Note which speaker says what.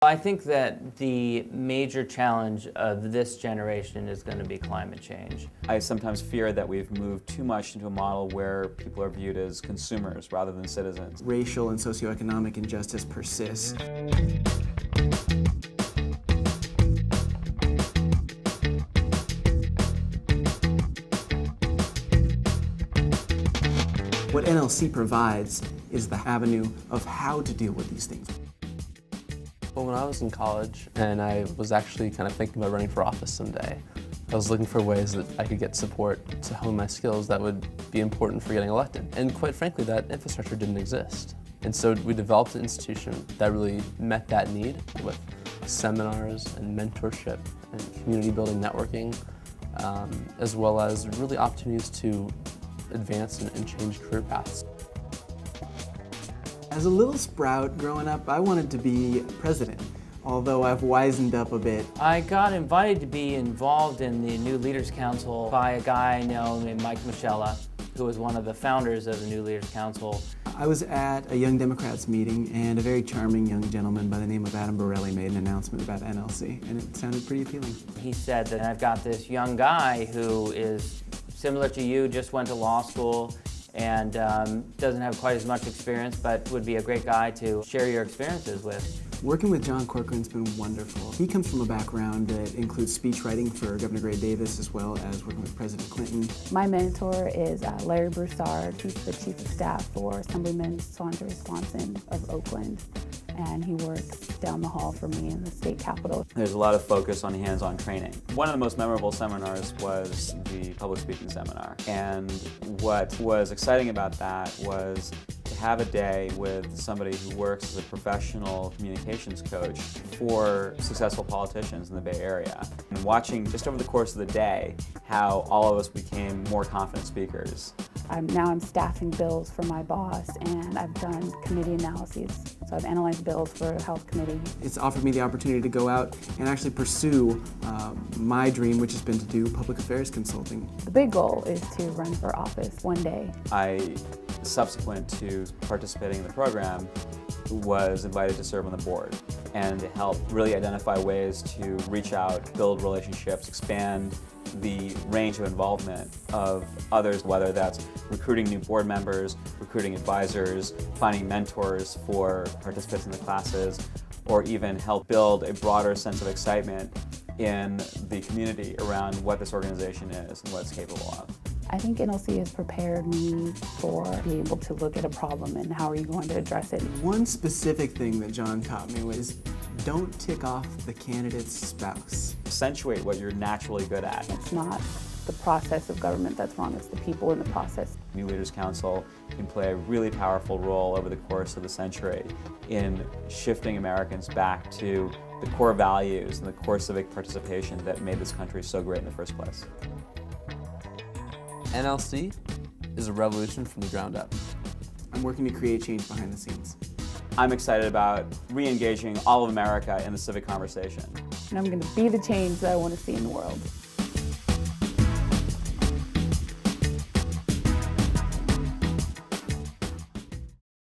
Speaker 1: I think that the major challenge of this generation is going to be climate change.
Speaker 2: I sometimes fear that we've moved too much into a model where people are viewed as consumers rather than citizens.
Speaker 3: Racial and socioeconomic injustice persists. What NLC provides is the avenue of how to deal with these things.
Speaker 4: Well, when I was in college and I was actually kind of thinking about running for office someday, I was looking for ways that I could get support to hone my skills that would be important for getting elected. And quite frankly, that infrastructure didn't exist. And so we developed an institution that really met that need with seminars and mentorship and community building networking, as well as really opportunities to advance and change career paths.
Speaker 3: As a little sprout growing up, I wanted to be president, although I've wizened up a bit.
Speaker 1: I got invited to be involved in the New Leaders Council by a guy I know named Mike Michella, who was one of the founders of the New Leaders Council.
Speaker 3: I was at a Young Democrats meeting, and a very charming young gentleman by the name of Adam Borelli made an announcement about NLC, and it sounded pretty appealing.
Speaker 1: He said that I've got this young guy who is similar to you, just went to law school, and doesn't have quite as much experience, but would be a great guy to share your experiences with.
Speaker 3: Working with John Corcoran's been wonderful. He comes from a background that includes speech writing for Governor Gray Davis, as well as working with President Clinton.
Speaker 5: My mentor is Larry Broussard. He's the Chief of Staff for Assemblyman Saundra Swanson of Oakland, and he works down the hall from me in the state capitol.
Speaker 2: There's a lot of focus on hands-on training. One of the most memorable seminars was the public speaking seminar, and what was exciting about that was to have a day with somebody who works as a professional communications coach for successful politicians in the Bay Area. And watching just over the course of the day how all of us became more confident speakers.
Speaker 5: Now I'm staffing bills for my boss, and I've done committee analyses. So I've analyzed bills for the Health Committee.
Speaker 3: It's offered me the opportunity to go out and actually pursue my dream, which has been to do public affairs consulting.
Speaker 5: The big goal is to run for office one day.
Speaker 2: Subsequent to participating in the program, was invited to serve on the board and to help really identify ways to reach out, build relationships, expand the range of involvement of others, whether that's recruiting new board members, recruiting advisors, finding mentors for participants in the classes, or even help build a broader sense of excitement in the community around what this organization is and what it's capable of.
Speaker 5: I think NLC has prepared me for being able to look at a problem and how are you going to address it.
Speaker 3: One specific thing that John taught me was don't tick off the candidate's spouse.
Speaker 2: Accentuate what you're naturally good at.
Speaker 5: It's not the process of government that's wrong, it's the people in the process.
Speaker 2: New Leaders Council can play a really powerful role over the course of the century in shifting Americans back to the core values and the core civic participation that made this country so great in the first place.
Speaker 4: NLC is a revolution from the ground up.
Speaker 3: I'm working to create change behind the scenes.
Speaker 2: I'm excited about re-engaging all of America in the civic conversation.
Speaker 5: And I'm going to be the change that I want to see in the world.